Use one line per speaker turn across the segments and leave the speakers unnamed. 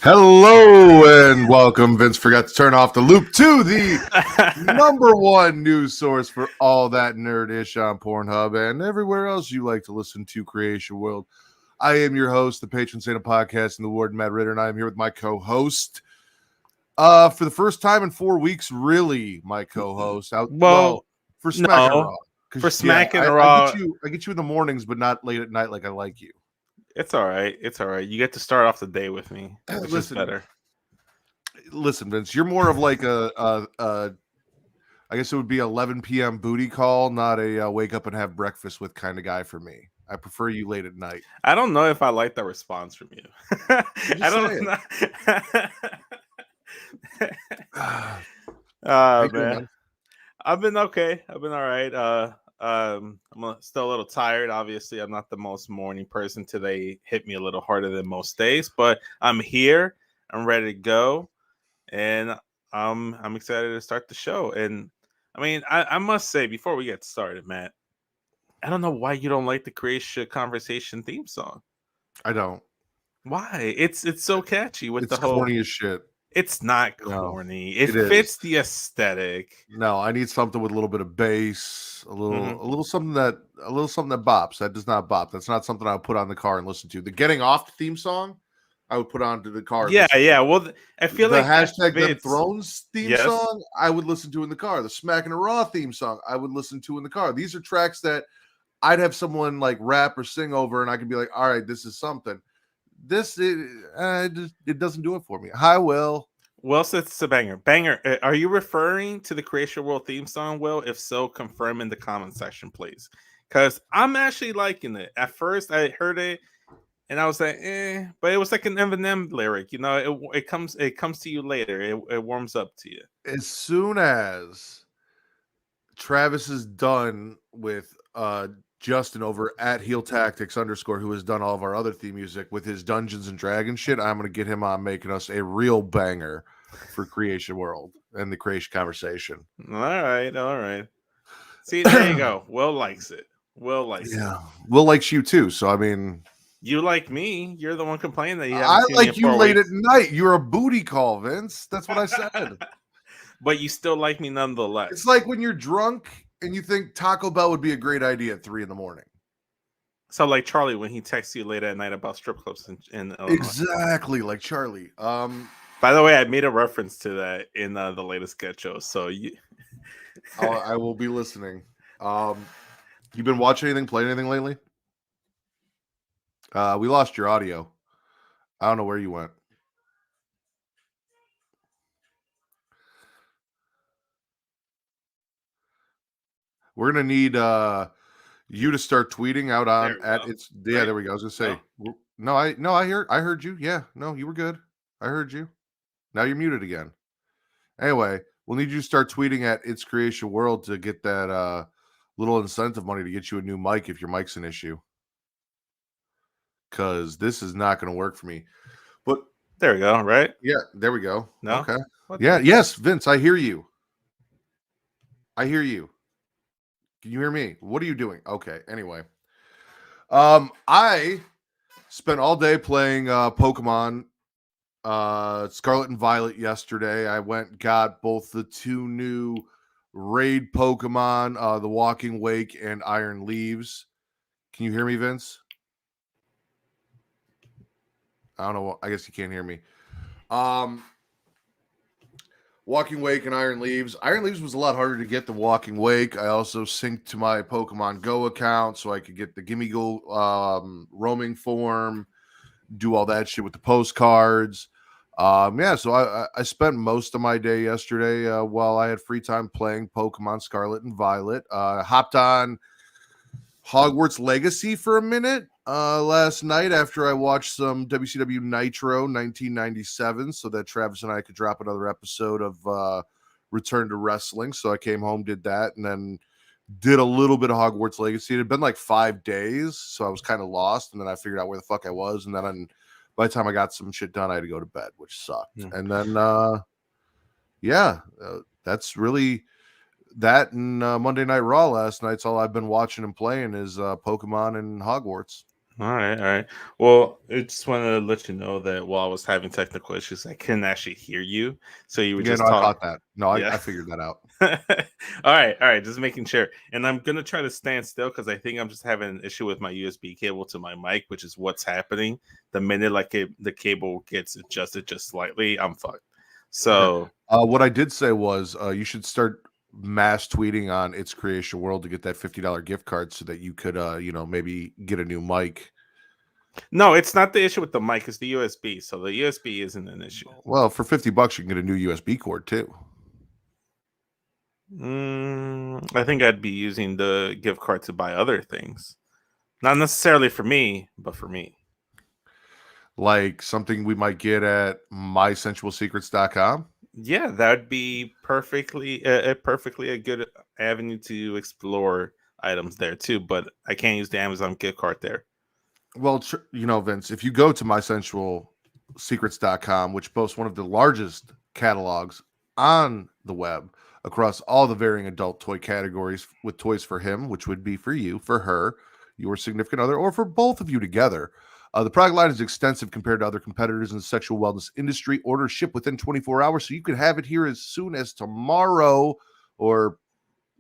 Hello and welcome. Vince forgot to turn off the loop to the number one news source for all that nerd-ish on Pornhub and everywhere else you like to listen to Creatia World. I am your host, the patron saint of podcast, and the warden Matt Ritter, and I am here with my co-host. For the first time in 4 weeks, really, my co-host. For Smack and Raw.
For Smack and Raw.
I get you in the mornings, but not late at night like I like you.
It's all right. It's all right. You get to start off the day with me, which is better.
Listen, Vince, you're more of like I guess it would be 11 p.m. booty call, not a wake up and have breakfast with kind of guy for me. I prefer you late at night.
I don't know if I like that response from you. I don't know. Man. I've been okay. I've been all right. I'm still a little tired. Obviously, I'm not the most morning person. Today hit me a little harder than most days, but I'm here. I'm ready to go, and I'm excited to start the show. And I mean, I must say before we get started, Matt, I don't know why you don't like the Creatia Conversation theme song.
I don't.
Why? It's so catchy with
it's
the whole
corny as shit.
It's not corny. It fits the aesthetic.
No, I need something with a little bit of bass, a little something that bops. That does not bop. That's not something I would put on the car and listen to. The Getting Off theme song, I would put onto the car.
Yeah. Well, I feel
the
like
hashtag Them Thrones theme song, I would listen to in the car. The Smack and Raw theme song, I would listen to in the car. These are tracks that I'd have someone like rap or sing over, and I could be like, all right, this is something. It doesn't do it for me. Hi, Will.
Will says it's a banger. Banger. Are you referring to the Creatia World theme song, Will? If so, confirm in the comment section, please. Because I'm actually liking it. At first, I heard it, and I was like, but it was like an Eminem lyric. You know, it comes to you later. It warms up to you.
As soon as Travis is done with Justin over at Heel Tactics _ who has done all of our other theme music with his Dungeons and Dragons shit, I'm going to get him on making us a real banger for Creatia World and the Creatia Conversation.
All right. See, there you go. Will likes it. Will likes it.
Will likes you too. So, I mean,
you like me. You're the one complaining that you haven't
I
seen
like
me
you late
weeks.
at night. You're a booty call, Vince. That's what I said.
But you still like me nonetheless.
It's like when you're drunk and you think Taco Bell would be a great idea at 3 a.m.
So like Charlie when he texts you late at night about strip clubs in Illinois.
Exactly like Charlie.
By the way, I made a reference to that in the latest sketch show. So
I will be listening. You been watching anything, playing anything lately? We lost your audio. I don't know where you went. We're gonna need you to start tweeting out on at it's there we go. I was gonna say I heard you. Yeah, no, you were good. I heard you. Now you're muted again. Anyway, we'll need you to start tweeting at It's Creatia World to get that little incentive money to get you a new mic if your mic's an issue. Because this is not going to work for me. But
there we go, right?
Yeah, there we go.
No?
Okay. Yes, Vince, I hear you. Can you hear me? What are you doing? Okay, anyway. I spent all day playing Pokemon Scarlet and Violet yesterday. I got both the 2 new raid Pokemon, the Walking Wake and Iron Leaves. Can you hear me, Vince? I don't know. I guess you can't hear me. Walking Wake and Iron Leaves. Iron Leaves was a lot harder to get than Walking Wake. I also synced to my Pokemon Go account so I could get the Gimme Go roaming form, do all that shit with the postcards. So I spent most of my day yesterday while I had free time playing Pokemon Scarlet and Violet. Hopped on Hogwarts Legacy for a minute last night after I watched some WCW Nitro 1997 so that Travis and I could drop another episode of Return to Wrestling. So I came home, did that, and then did a little bit of Hogwarts Legacy. It had been like 5 days, so I was kind of lost, and then I figured out where the fuck I was, and then by the time I got some shit done, I had to go to bed, which sucked. And then, that's really that. And Monday Night Raw last night's all I've been watching and playing is Pokemon and Hogwarts.
All right, all right. Well, I just wanted to let you know that while I was having technical issues, I couldn't actually hear you. So you were
Yeah, no,
just
I
talk.
caught that. No,
Yeah.
I figured that out.
All right. Just making sure. And I'm gonna try to stand still because I think I'm just having an issue with my USB cable to my mic, which is what's happening. The minute the cable gets adjusted just slightly, I'm fucked.
Okay.
So
What I did say was you should start mass tweeting on It's Creation World to get that $50 gift card so that you could, maybe get a new mic.
no, it's not the issue with the mic, it's the USB. So the USB isn't an issue.
Well, for $50, you can get a new USB cord too.
I think I'd be using the gift card to buy other things. Not necessarily for me, but for me.
Like something we might get at mysensualsecrets.com.
Yeah, that'd be perfectly a good avenue to explore items there too. But I can't use the Amazon gift card there.
Well, Vince, if you go to mysensualsecrets.com, which boasts one of the largest catalogs on the web across all the varying adult toy categories with toys for him, which would be for you, for her, your significant other, or for both of you together. The product line is extensive compared to other competitors in the sexual wellness industry. Orders ship within 24 hours, so you can have it here as soon as tomorrow or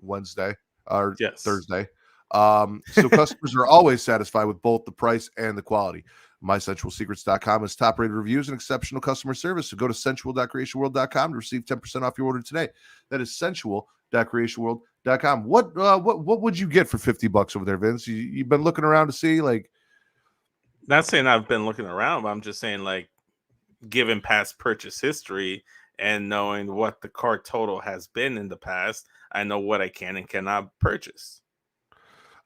Wednesday or
Yes.
Thursday. So customers are always satisfied with both the price and the quality. MySensualSecrets.com has top rated reviews and exceptional customer service. So go to sensual.creationworld.com to receive 10% off your order today. That is sensual.creationworld.com. What would you get for $50 over there, Vince? You've been looking around to see, like,
Not saying I've been looking around, but I'm just saying, like, given past purchase history and knowing what the cart total has been in the past, I know what I can and cannot purchase.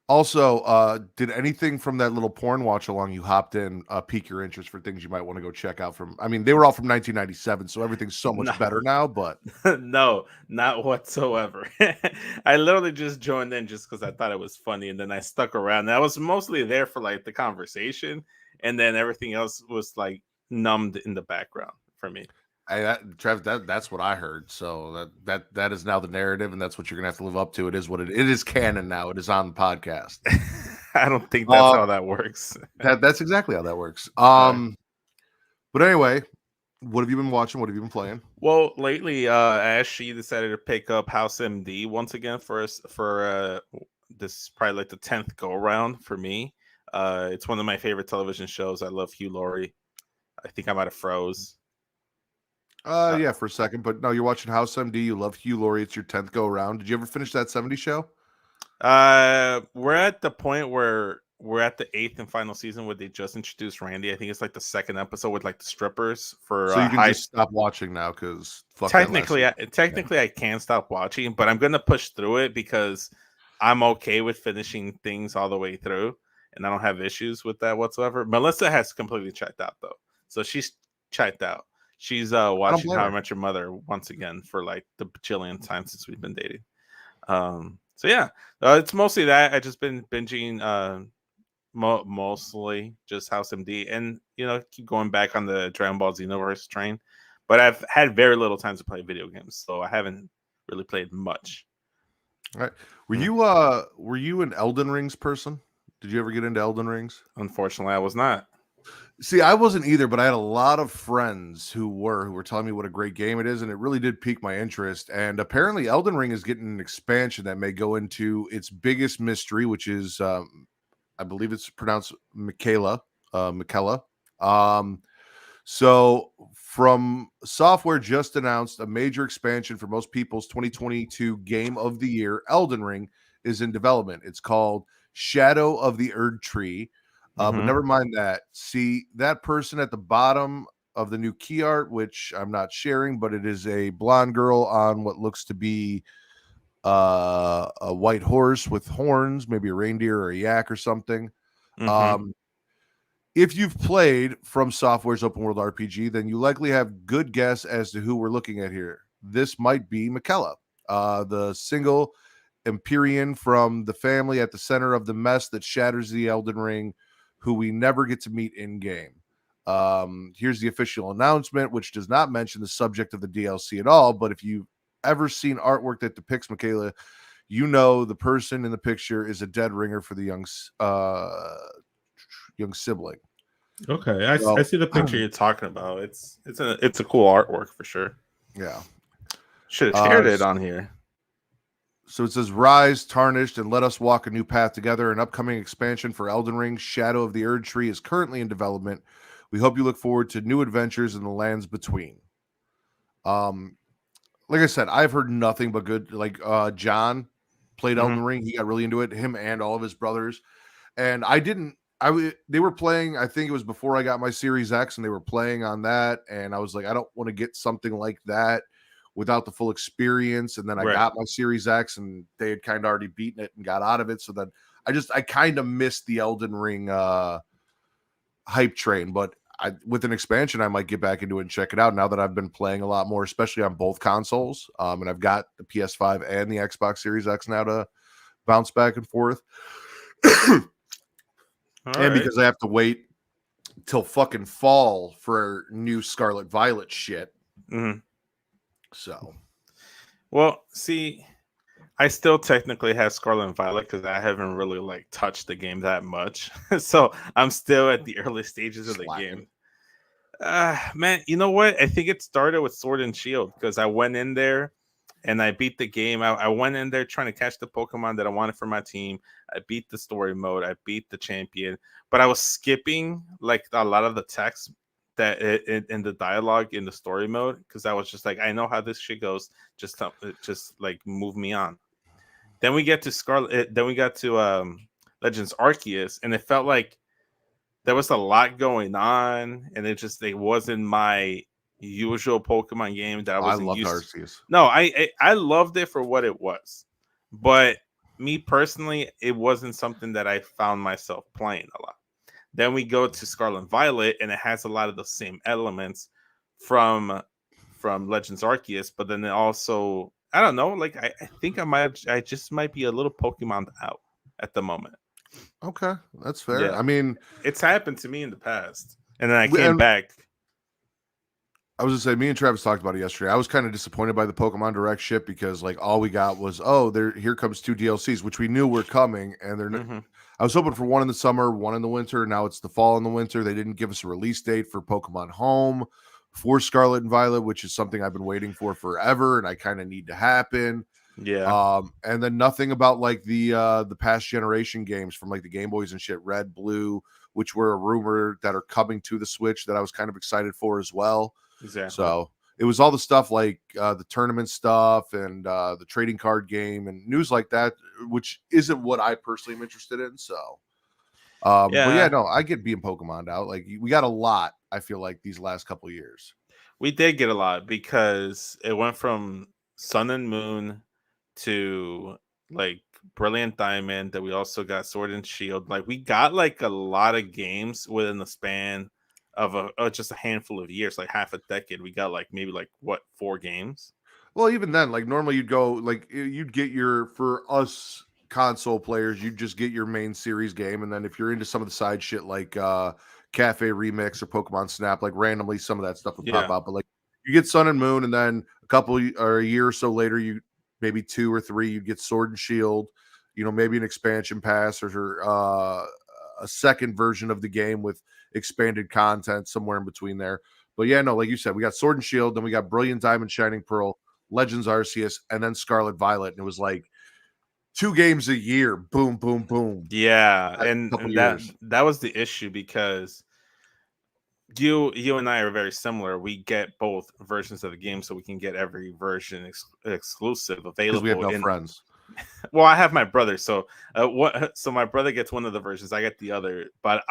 also, did anything from that little porn watch along you hopped in pique your interest for things you might want to go check out from? I mean, they were all from 1997, so everything's so
No,
much better now, but
no, not whatsoever. I literally just joined in just because I thought it was funny, and then I stuck around. And I was mostly there for like the conversation, and then everything else was like numbed in the background for me.
Trev, that's what I heard. So that is now the narrative, and that's what you're gonna have to live up to. It is what it is canon now. It is on the podcast.
I don't think that's
Um,
how that works.
that's exactly how that works.
All right.
But anyway, what have you been watching? What have you been playing?
Well, lately, Ash she decided to pick up House MD once again for us for this is probably like the 10th go around for me. It's one of my favorite television shows. I love Hugh Laurie. I think I might have froze.
Yeah, for a second, but no, you're watching House MD. You love Hugh Laurie. It's your 10th go around. Did you ever finish that 70 show?
We're at the point where we're at the 8th and final season where they just introduced Randy. I think it's like the second episode with like the strippers for
So you can
high.
just stop watching now because fuck that last season.
Technically, I can stop watching, but I'm gonna push through it because I'm okay with finishing things all the way through, and I don't have issues with that whatsoever. Melissa has completely checked out though, so she's checked out. She's
I don't
watching
blame
How I
her.
Met Your Mother once again for like the bajillion time since we've been dating. So yeah, it's mostly that. I just been binging mostly just House MD, and keep going back on the Dragon Ball Xenoverse train. But I've had very little time to play video games, so I haven't really played much.
All right.
Mm.
Were you an Elden Rings person? Did you ever get into Elden Rings?
Unfortunately, I was not.
See, I wasn't either, but I had a lot of friends who were telling me what a great game it is, and it really did pique my interest. And apparently, Elden Ring is getting an expansion that may go into its biggest mystery, which is, I believe it's pronounced Michaela. So, From Software just announced a major expansion for most people's 2022 Game of the Year. Elden Ring is in development. It's called Shadow of the Erd Tree. But
Mm-hmm.
never mind that. See that person at the bottom of the new key art, which I'm not sharing, but it is a blonde girl on what looks to be a white horse with horns, maybe a reindeer or a yak or something.
Mm-hmm.
Um, if you've played From Software's open world RPG, then you likely have good guess as to who we're looking at here. This might be Michaela, the single Empyrean from the family at the center of the mess that shatters the Elden Ring, who we never get to meet in game. Here's the official announcement, which does not mention the subject of the DLC at all. But if you've ever seen artwork that depicts Michaela, you know the person in the picture is a dead ringer for the young sibling.
Okay, I see the picture you're talking about. It's a cool artwork for sure.
Yeah,
should have shared it on here.
So it says, "Rise, tarnished, and let us walk a new path together." An upcoming expansion for Elden Ring, Shadow of the Erd Tree, is currently in development. We hope you look forward to new adventures in the lands between. Like I said, I've heard nothing but good. Like John played Elden Ring, he got really into it. Him and all of his brothers, and I didn't. They were playing. I think it was before I got my Series X, and they were playing on that. And I was like, I don't want to get something like that without the full experience. And then I got my Series X, and they had kind of already beaten it and got out of it. So then I kind of missed the Elden Ring hype train. But with an expansion, I might get back into it and check it out now that I've been playing a lot more, especially on both consoles. And I've got the PS5 and the Xbox Series X now to bounce back and forth. Because I have to wait till fucking fall for new Scarlet Violet shit. So,
well, see, I still technically have Scarlet and Violet because I haven't really like touched the game that much. So I'm still at the early stages of the game. Man, you know what? I think it started with Sword and Shield because I went in there and I beat the game. I went in there trying to catch the Pokemon that I wanted for my team. I beat the story mode. I beat the champion, but I was skipping like a lot of the text that in the dialogue in the story mode because I was just like, I know how this shit goes. Just like move me on. Then we get to Scarlet. Then we got to Legends Arceus, and it felt like there was a lot going on, and it wasn't my usual Pokemon game that I was
loved
used
Arceus.
No, I loved it for what it was, but me personally, it wasn't something that I found myself playing a lot. Then we go to Scarlet and Violet, and it has a lot of the same elements from Legends Arceus, but then it also, I don't know, like I think I just might be a little Pokemon out at the moment.
Okay, that's fair.
Yeah.
I mean,
it's happened to me in the past, and then I came back.
I was gonna say, me and Travis talked about it yesterday. I was kind of disappointed by the Pokemon Direct ship because like all we got was, here comes 2 DLCs, which we knew were coming, and they're. I was hoping for one in the summer, one in the winter. Now it's the fall and the winter. They didn't give us a release date for Pokemon Home for Scarlet and Violet, which is something I've been waiting for forever, and I kind of need to happen.
Yeah.
And then nothing about like the past generation games from like the Game Boys and shit, Red, Blue, which were a rumor that are coming to the Switch that I was kind of excited for as well.
Exactly.
So it was all the stuff like the tournament stuff and the trading card game and news like that, which isn't what I personally am interested in. So, but yeah, no, I get being Pokemon out. Like we got a lot, I feel like these last couple of years.
We did get a lot because it went from Sun and Moon to like Brilliant Diamond, that we also got Sword and Shield. Like we got like a lot of games within the span of just a handful of years, like half a decade. We got like maybe like 4 games.
Well, even then, like normally you'd go like you'd get for us console players, you'd just get your main series game, and then if you're into some of the side shit like Cafe Remix or Pokemon Snap, like randomly some of that stuff would pop out. But like you get Sun and Moon, and then a year or so later, you maybe 2 or 3, you'd get Sword and Shield. Maybe an expansion pass or a second version of the game with expanded content somewhere in between there. But yeah, no, like you said, we got Sword and Shield, then we got Brilliant Diamond, Shining Pearl, Legends Arceus, and then Scarlet Violet, and it was like 2 games a year. Boom, boom, boom.
Yeah, and that was the issue because you and I are very similar. We get both versions of the game, so we can get every version exclusive available.
Because we have no friends.
Well, I have my brother, so so my brother gets one of the versions, I get the other. But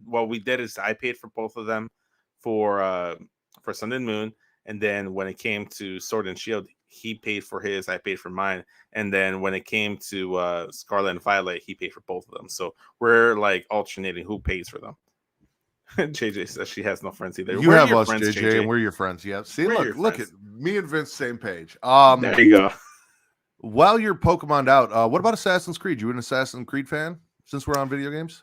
what we did is I paid for both of them for Sun and Moon, and then when it came to Sword and Shield, he paid for his, I paid for mine, and then when it came to Scarlet and Violet, he paid for both of them. So we're like alternating who pays for them. JJ says she has no friends either.
You have us, friends, JJ, and we're your friends. Yeah. See, look at me and Vince, same page.
There you go.
While you're Pokemon out, what about Assassin's Creed? You an Assassin's Creed fan since we're on video games?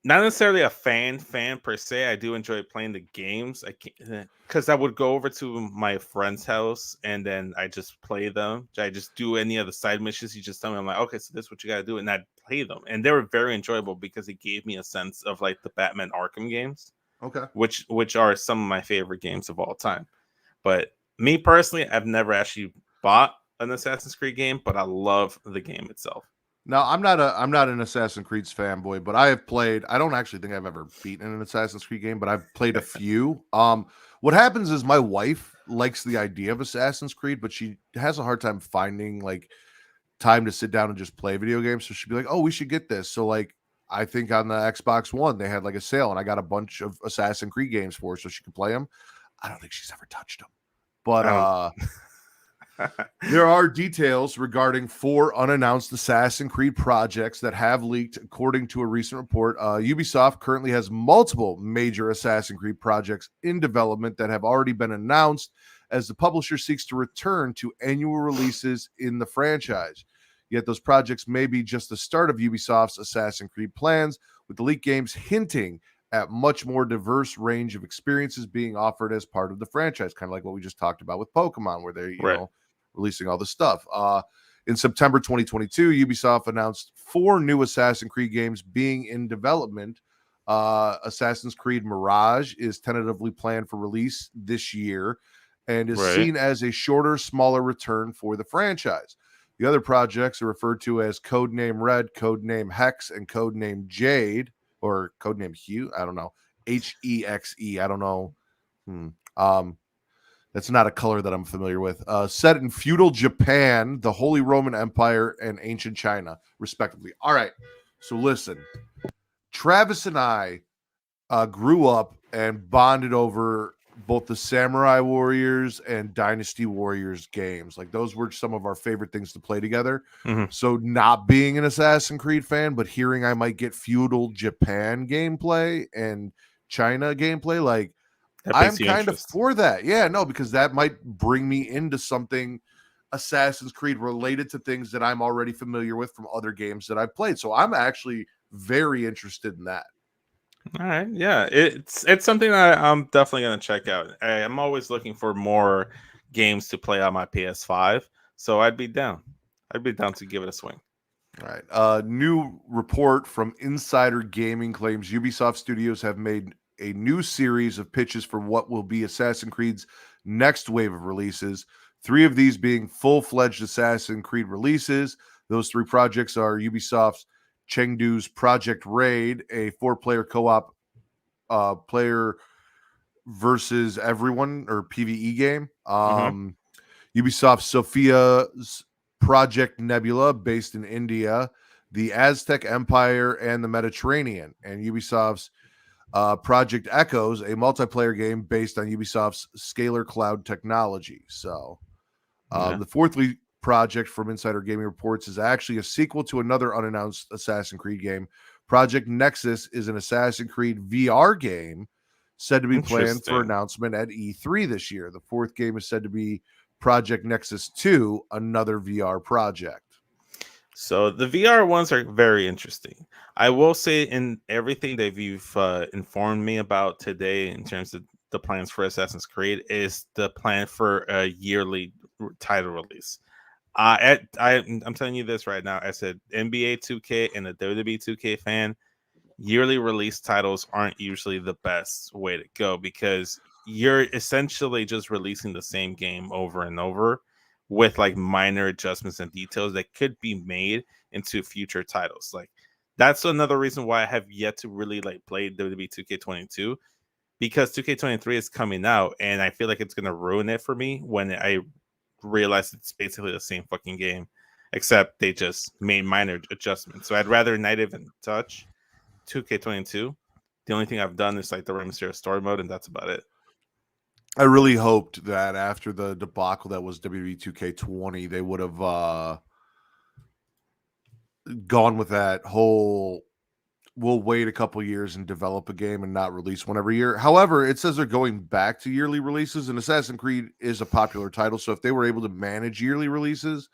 not necessarily a fan per se. I do enjoy playing the games. I can't because I would go over to my friend's house and then I just play them. I just do any of the side missions. You just tell me, I'm like, okay, so this is what you got to do, and I'd play them, and they were very enjoyable because it gave me a sense of like the Batman Arkham games,
Okay.
which are some of my favorite games of all time. But me personally, I've never actually bought an Assassin's Creed game, but I love the game itself.
Now, I'm not an Assassin's Creed fanboy, but I have played. I don't actually think I've ever beaten an Assassin's Creed game, but I've played a few. What happens is my wife likes the idea of Assassin's Creed, but she has a hard time finding like time to sit down and just play video games. So she'd be like, "Oh, we should get this." So like, I think on the Xbox One they had like a sale, and I got a bunch of Assassin's Creed games for her so she could play them. I don't think she's ever touched them, but there are details regarding 4 unannounced Assassin's Creed projects that have leaked, according to a recent report. Ubisoft currently has multiple major Assassin's Creed projects in development that have already been announced as the publisher seeks to return to annual releases in the franchise. Yet those projects may be just the start of Ubisoft's Assassin's Creed plans, with the leaked games hinting at much more diverse range of experiences being offered as part of the franchise, kind of like what we just talked about with Pokemon, where they're,
Right.
releasing all the stuff. In September 2022, Ubisoft announced 4 new Assassin's Creed games being in development. Assassin's Creed Mirage is tentatively planned for release this year and is seen as a shorter, smaller return for the franchise. The other projects are referred to as Codename Red, Codename Hex, and Codename Jade, or Codename Hue. I don't know. Hexe. I don't know. That's not a color that I'm familiar with. Set in feudal Japan, the Holy Roman Empire, and ancient China, respectively. All right. So listen, Travis and I grew up and bonded over both the Samurai Warriors and Dynasty Warriors games. Like those were some of our favorite things to play together.
Mhm.
So not being an Assassin's Creed fan, but hearing I might get feudal Japan gameplay and China gameplay, like I'm kind of for that. Yeah, no, because that might bring me into something Assassin's Creed related to things that I'm already familiar with from other games that I've played. So I'm actually very interested in that.
All right, yeah, it's something that I'm definitely gonna check out. I'm always looking for more games to play on my PS5, so I'd be down. I'd be down to give it a swing.
All right. New report from Insider Gaming claims Ubisoft Studios have made a new series of pitches for what will be Assassin's Creed's next wave of releases. 3 of these being full-fledged Assassin's Creed releases. Those 3 projects are Ubisoft's Chengdu's Project Raid, a 4-player co-op player versus everyone or PvE game. Ubisoft Sophia's Project Nebula, based in India, the Aztec Empire, and the Mediterranean, and Ubisoft's Project Echoes, a multiplayer game based on Ubisoft's Scalar Cloud technology. So, the 4th project from Insider Gaming Reports is actually a sequel to another unannounced Assassin's Creed game. Project Nexus is an Assassin's Creed VR game said to be planned for announcement at E3 this year. The 4th game is said to be Project Nexus 2, another VR project.
So the VR ones are very interesting. I will say, in everything that you've informed me about today in terms of the plans for Assassin's Creed is the plan for a yearly title release. I'm telling you this right now. As an NBA 2K and a WWE 2K fan, yearly release titles aren't usually the best way to go because you're essentially just releasing the same game over and over with like minor adjustments and details that could be made into future titles. Like that's another reason why I have yet to really like play WWE 2K22 because 2K23 is coming out and I feel like it's going to ruin it for me when I realize it's basically the same fucking game except they just made minor adjustments. So I'd rather not even touch 2K22. The only thing I've done is like the Rey Mysterio story mode, and that's about it.
I really hoped that after the debacle that was WWE 2K20, they would have gone with that whole we'll wait a couple years and develop a game and not release one every year. However, it says they're going back to yearly releases, and Assassin's Creed is a popular title. So if they were able to manage yearly releases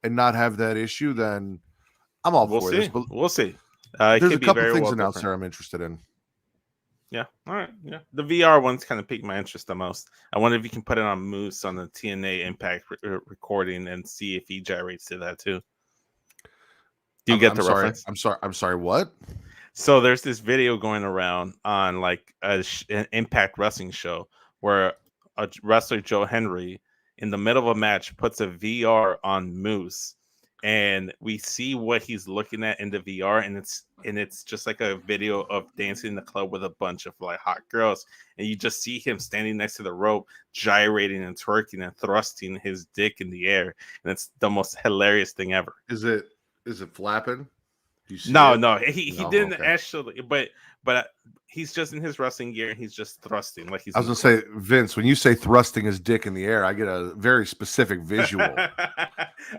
and not have that issue, then I'm all for this. But
we'll see. It
There's a
could be
couple
very
things
well
announced
different.
there I'm interested in.
Yeah. All right. Yeah. The VR ones kind of piqued my interest the most. I wonder if you can put it on Moose on the TNA Impact recording and see if he gyrates to that too. Do you get
I'm
the
sorry.
reference?
I'm sorry. What?
So there's this video going around on like an Impact Wrestling show where a wrestler, Joe Henry, in the middle of a match puts a VR on Moose, and we see what he's looking at in the VR, and it's just like a video of dancing in the club with a bunch of like hot girls, and you just see him standing next to the rope, gyrating and twerking and thrusting his dick in the air, and it's the most hilarious thing ever.
Is it flapping? Do you see
No,
it?
no, he
No.
didn't
Okay.
actually, but he's just in his wrestling gear and he's just thrusting like he's
I
in
was
the
gonna
club.
say, Vince, when you say thrusting his dick in the air, I get a very specific visual.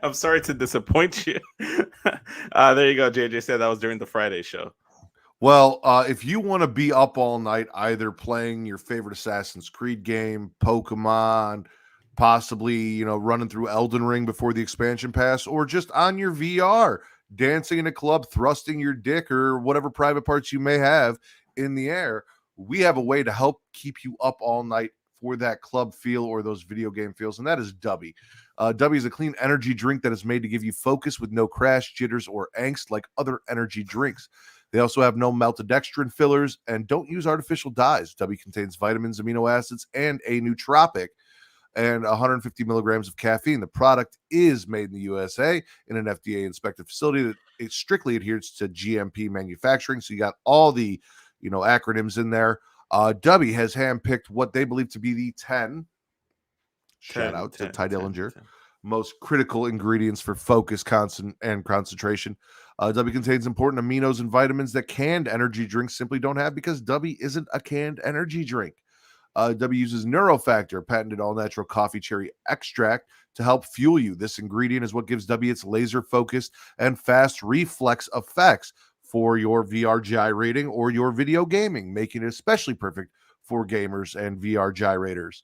I'm sorry to disappoint you. There you go. JJ said that was during the Friday show.
Well, if you want to be up all night, either playing your favorite Assassin's Creed game, Pokemon, possibly running through Elden Ring before the expansion pass, or just on your VR, dancing in a club, thrusting your dick or whatever private parts you may have in the air, we have a way to help keep you up all night for that club feel or those video game feels, and that is Dubby. Dubby is a clean energy drink that is made to give you focus with no crash, jitters, or angst like other energy drinks. They also have no maltodextrin fillers and don't use artificial dyes. Dubby contains vitamins, amino acids, and a nootropic, and 150 milligrams of caffeine. The product is made in the USA in an FDA-inspected facility that it strictly adheres to GMP manufacturing. So you got all the acronyms in there. Dubby has handpicked what they believe to be the 10. Shout out to Ty Dillinger.
10.
Most critical ingredients for focus, and concentration. Dubby contains important aminos and vitamins that canned energy drinks simply don't have because Dubby isn't a canned energy drink. Dubby uses Neurofactor, patented all-natural coffee cherry extract, to help fuel you. This ingredient is what gives Dubby its laser focus and fast reflex effects for your VR gyrating or your video gaming, making it especially perfect for gamers and VR gyrators.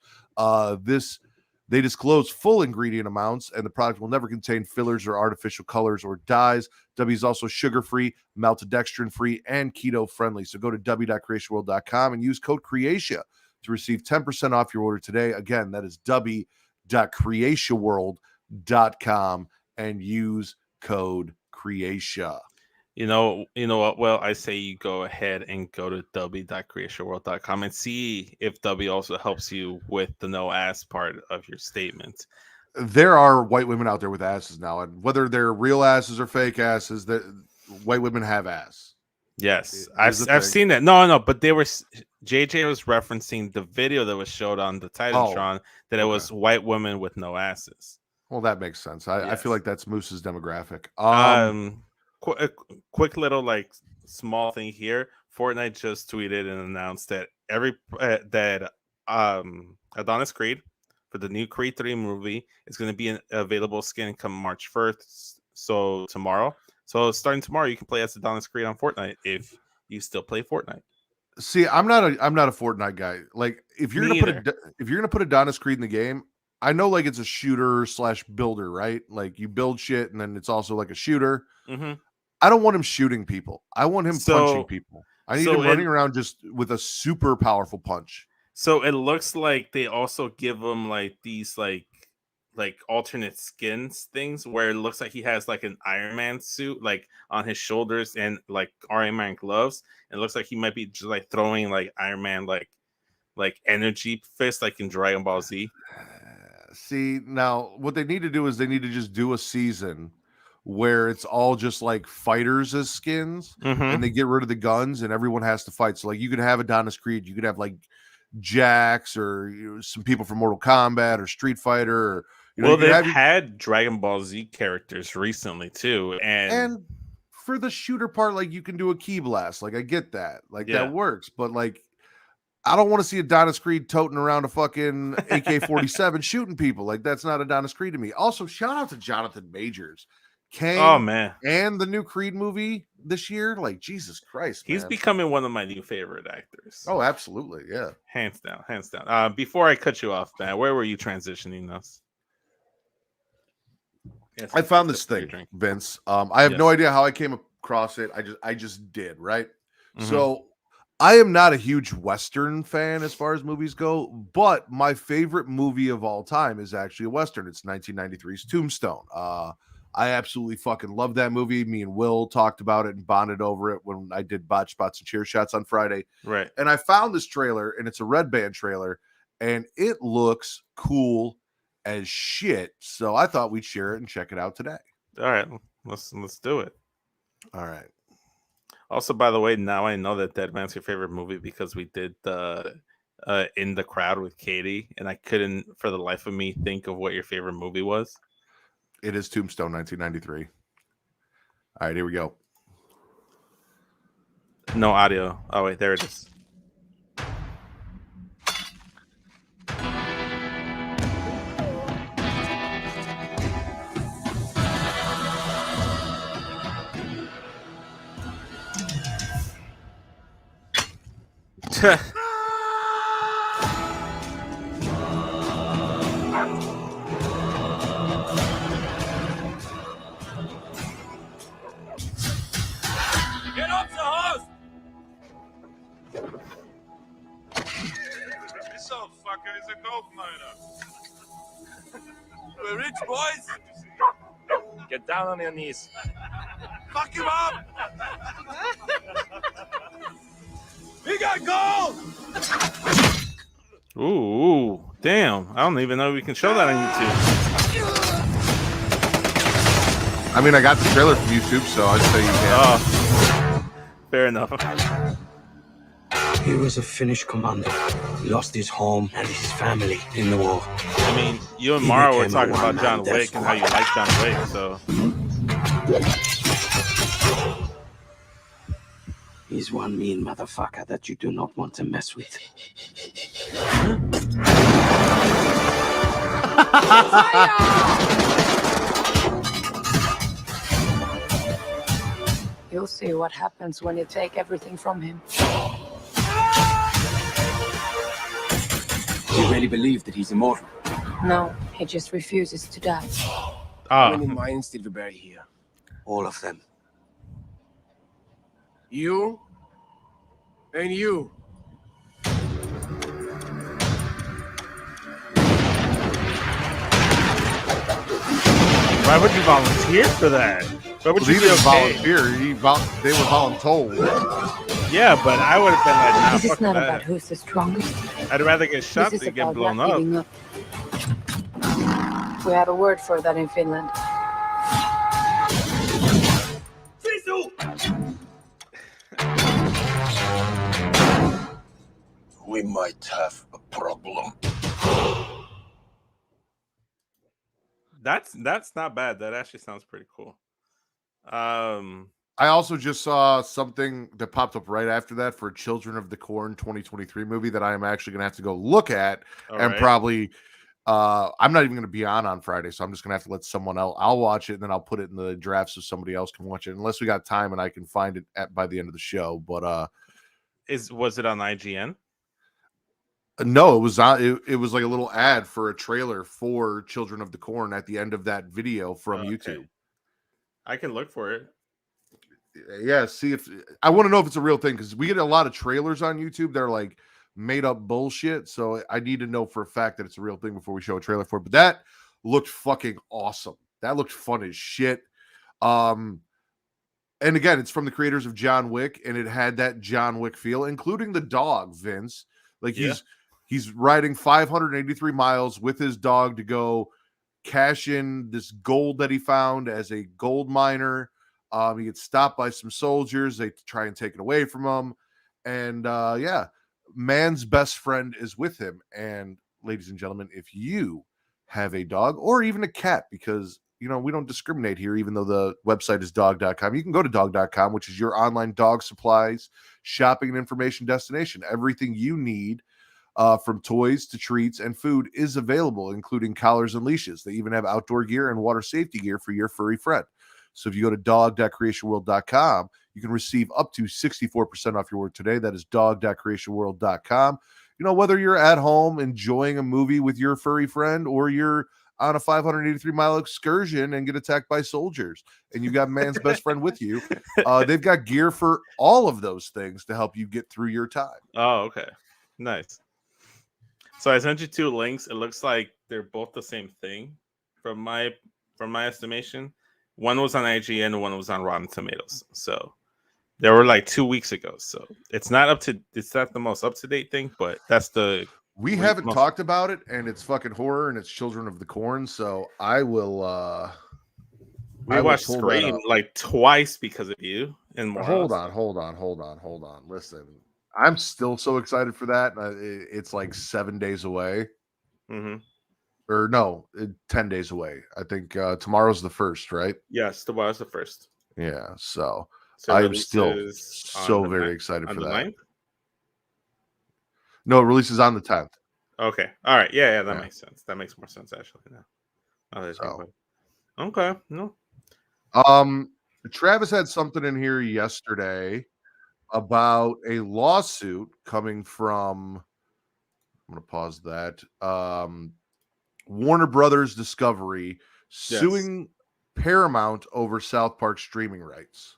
They disclose full ingredient amounts, and the product will never contain fillers or artificial colors or dyes. Dubby is also sugar-free, maltodextrin-free, and keto-friendly. So go to w.creatiaworld.com and use code Creatia to receive 10% off your order today. Again, that is w.creatiaworld.com and use code Creatia.
You know what? Well, I say you go ahead and go to w.creationworld.com and see if W also helps you with the no ass part of your statement.
There are white women out there with asses now, and whether they're real asses or fake asses, that white women have ass.
Yes, I've seen that. No, but they were JJ was referencing the video that was showed on the Titantron that it was white women with no asses.
Well, that makes sense. I feel like that's Moose's demographic.
Quick little like small thing here. Fortnite just tweeted and announced that Adonis Creed for the new Creed 3 movie is going to be an available skin come March 1st. So tomorrow. So starting tomorrow, you can play as Adonis Creed on Fortnite if you still play Fortnite.
See, I'm not a Fortnite guy. Like if you're gonna put Adonis Creed in the game, I know like it's a shooter / builder, right? Like you build shit and then it's also like a shooter.
Mm-hmm.
I don't want him shooting people. I want him punching people. I need him running around just with a super powerful punch.
So it looks like they also give him like these like alternate skins things where it looks like he has like an Iron Man suit like on his shoulders and like Iron Man gloves. And it looks like he might be just like throwing like Iron Man like energy fist like in Dragon Ball Z.
See, now what they need to do is they need to just do a season where it's all just like fighters as skins, and they get rid of the guns and everyone has to fight. So like you could have Adonis Creed, you could have like Jax or some people from Mortal Kombat or Street Fighter, or
they've had Dragon Ball Z characters recently too,
and for the shooter part, like you can do a key blast. Like I get that, like that works, but like I don't want to see Adonis Creed toting around a fucking AK-47 shooting people. Like that's not Adonis Creed to me. Also, shout out to Jonathan Majors. Kang and the new Creed movie this year, like Jesus Christ, man.
He's becoming one of my new favorite actors.
Oh, absolutely, yeah,
hands down. Before I cut you off, man, where were you transitioning us?
Yes, I found this thing, Vince. I have no idea how I came across it. I just did, right?
Mhm.
So I am not a huge Western fan as far as movies go, but my favorite movie of all time is actually a Western. It's 1993's Tombstone. I absolutely fucking love that movie. Me and Will talked about it and bonded over it when I did Botch Spots and Cheer Shots on Friday.
Right.
And I found this trailer, and it's a Red Band trailer, and it looks cool as shit. So I thought we'd share it and check it out today.
All right, let's do it.
All right.
Also, by the way, now I know that Dead Man's your favorite movie because we did the In the Crowd with Katie, and I couldn't for the life of me think of what your favorite movie was.
It is Tombstone 1993. All right, here we go.
No audio. Oh wait, there it is.
Get off the house!
This old fucker is a gold miner.
We're rich boys!
Get down on your knees.
Fuck him up! We got gold!
Ooh, damn! I don't even know if we can show that on YouTube.
I mean, I got the trailer from YouTube, so I'd say you can.
Oh, fair enough.
He was a Finnish commander. He lost his home and his family in the war.
I mean, you and Mara were talking about John Wick and how you like John Wick, so
He's one mean motherfucker that you do not want to mess with.
You'll see what happens when you take everything from him.
You really believe that he's immortal?
No, he just refuses to die.
How many mines did we bury here?
All of them.
You? And you?
why would you volunteer for that? Why would
Well,
you
he
be
didn't
okay?
volunteer. They were voluntold.
Yeah, but I would have been like, nah,
This is
fuck
not
that.
about who's the strongest.
I'd rather get shot
This is
than get
about
blown
not
up.
giving up. We have a word for that in Finland.
We might have a problem.
That's not bad. That actually sounds pretty cool.
I also just saw something that popped up right after that for Children of the Corn 2023 movie that I am actually going to have to go look at
all
and
right.
probably I'm not even going to be on Friday, so I'm just going to have to let someone else. I'll watch it and then I'll put it in the draft so somebody else can watch it unless we got time and I can find it by the end of the show. But
was it on IGN?
no, it was on. It was like a little ad for a trailer for Children of the Corn at the end of that video from
Okay.
YouTube.
I can look for it.
Yeah, see if I want to know if it's a real thing because we get a lot of trailers on YouTube. They're like made up bullshit. So I need to know for a fact that it's a real thing before we show a trailer for it. But that looked fucking awesome. That looked fun as shit. And again, it's from the creators of John Wick, and it had that John Wick feel, including the dog, Vince. Like he's riding 583 miles with his dog to go cash in this gold that he found as a gold miner. He gets stopped by some soldiers. They try and take it away from him. And yeah, man's best friend is with him. And ladies and gentlemen, if you have a dog or even a cat, because you know we don't discriminate here, even though the website is dog.com, you can go to dog.com, which is your online dog supplies, shopping, and information destination. Everything you need from toys to treats and food is available, including collars and leashes. They even have outdoor gear and water safety gear for your furry friend. So if you go to dog.creationworld.com, you can receive up to 64% off your order today. That is dog.creationworld.com. You know, whether you're at home enjoying a movie with your furry friend or you're on a 583-mile excursion and get attacked by soldiers, and you got man's best friend with you. They've got gear for all of those things to help you get through your time.
Oh, okay. Nice. So I sent you 2 links. It looks like they're both the same thing from my estimation. One was on IGN and one was on Rotten Tomatoes. So they were like 2 weeks ago. So it's not the most up to date thing, but that's the
We haven't talked about it, and it's fucking horror, and it's Children of the Corn. So I will.
We watched Scream like twice because of you. And more.
Hold on. Listen, I'm still so excited for that. It's like 7 days away.
Mm-hmm.
Or no, 10 days away. I think tomorrow's the 1st, right?
Yes, tomorrow's the 1st.
Yeah, so I'm still so very excited for that.
9th?
No, it releases on the 10th.
Okay. All right. Yeah, that makes sense. That makes more sense actually now. Okay. No.
Travis had something in here yesterday about a lawsuit coming from, I'm going to pause that. Warner Brothers Discovery suing Paramount over South Park streaming rights.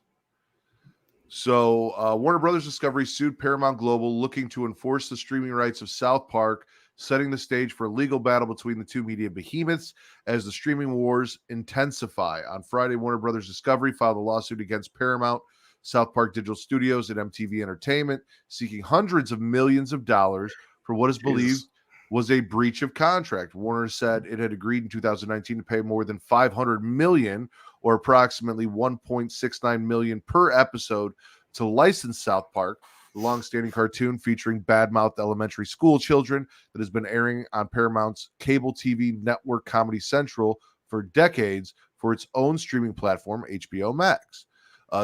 So Warner Brothers Discovery sued Paramount Global, looking to enforce the streaming rights of South Park, setting the stage for a legal battle between the two media behemoths as the streaming wars intensify. On Friday, Warner Brothers Discovery filed a lawsuit against Paramount, South Park Digital Studios, and MTV Entertainment, seeking hundreds of millions of dollars for what is believed was a breach of contract. Warner said it had agreed in 2019 to pay more than $500 million, or approximately $1.69 million per episode, to license South Park, the long-standing cartoon featuring bad-mouthed elementary school children that has been airing on Paramount's cable TV network Comedy Central for decades for its own streaming platform, HBO Max.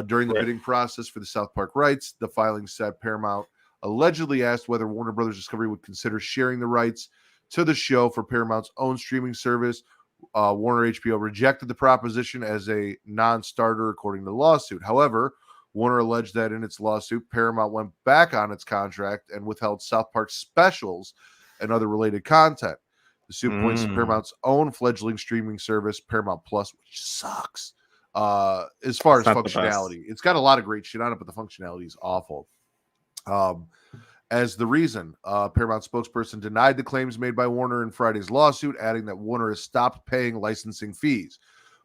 During the bidding process for the South Park rights, the filing said Paramount allegedly asked whether Warner Brothers Discovery would consider sharing the rights to the show for Paramount's own streaming service. Warner HBO rejected the proposition as a non-starter, according to the lawsuit. However, Warner alleged that in its lawsuit, Paramount went back on its contract and withheld South Park specials and other related content. The suit points to Paramount's own fledgling streaming service, Paramount Plus, which sucks as far as functionality. It's got a lot of great shit on it, but the functionality is awful. As the reason, Paramount spokesperson denied the claims made by Warner in Friday's lawsuit, adding that Warner has stopped paying licensing fees.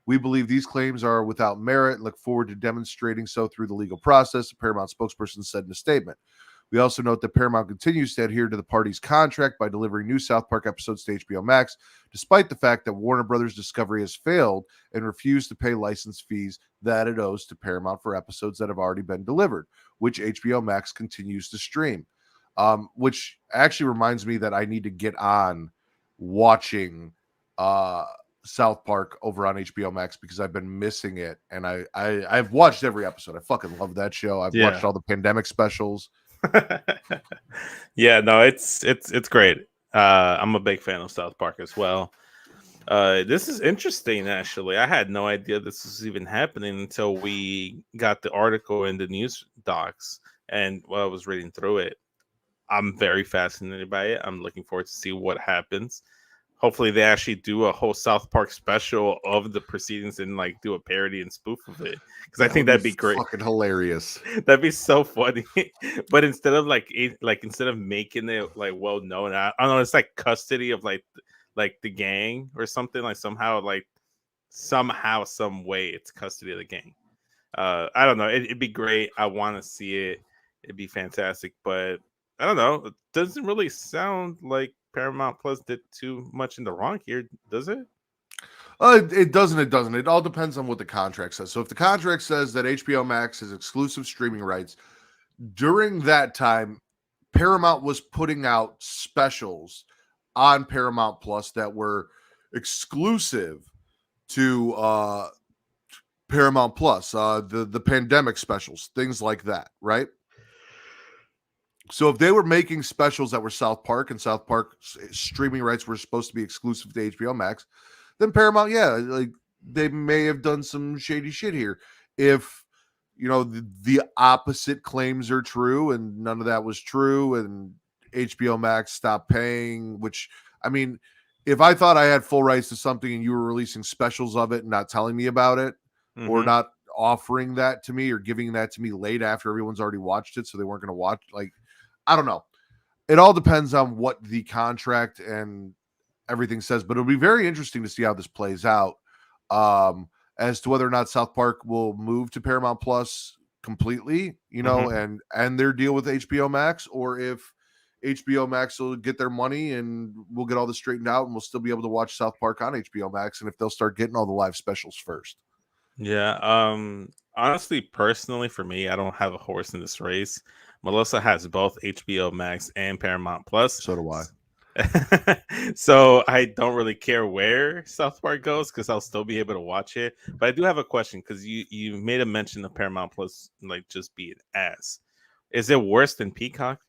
We believe these claims are without merit and look forward to demonstrating so through the legal process, the Paramount spokesperson said in a statement. We also note that Paramount continues to adhere to the parties' contract by delivering new South Park episodes to HBO Max, despite the fact that Warner Brothers Discovery has failed and refused to pay license fees that it owes to Paramount for episodes that have already been delivered, which HBO Max continues to stream. Which actually reminds me that I need to get on watching South Park over on HBO Max because I've been missing it, and I've watched every episode. I fucking love that show. I've watched all the pandemic specials.
Yeah, no, it's great. I'm a big fan of South Park as well. This is interesting, actually. I had no idea this was even happening until we got the article in the news docs, and while I was reading through it, I'm very fascinated by it. I'm looking forward to see what happens. Hopefully they actually do a whole South Park special of the proceedings and like do a parody and spoof of it, because I think that'd be great.
Fucking hilarious.
That'd be so funny. But instead of instead of making it like well known, I don't know, it's like custody of like the gang or something, like somehow some way it's custody of the gang. I don't know. It'd be great. I want to see it. It'd be fantastic, but I don't know. It doesn't really sound like Paramount Plus did too much in the wrong here, does it?
It doesn't. It doesn't. It all depends on what the contract says. So if the contract says that HBO Max has exclusive streaming rights, during that time, Paramount was putting out specials on Paramount Plus that were exclusive to Paramount Plus, the pandemic specials, things like that, right? So if they were making specials that were South Park and South Park's streaming rights were supposed to be exclusive to HBO Max, then Paramount, like they may have done some shady shit here. If, the opposite claims are true and none of that was true and HBO Max stopped paying, which, I mean, if I thought I had full rights to something and you were releasing specials of it and not telling me about it, or not offering that to me or giving that to me late after everyone's already watched it, so they weren't going to watch, like, I don't know. It all depends on what the contract and everything says, but it'll be very interesting to see how this plays out, as to whether or not South Park will move to Paramount Plus completely, you know, and their deal with HBO Max, or if HBO Max will get their money and we'll get all this straightened out and we'll still be able to watch South Park on HBO Max, and if they'll start getting all the live specials first.
Yeah. Honestly, personally, for me, I don't have a horse in this race. Melissa has both HBO Max and Paramount Plus.
So do I.
So I don't really care where South Park goes because I'll still be able to watch it. But I do have a question, because you made a mention of Paramount Plus, like, just being ass. Is it worse than Peacock?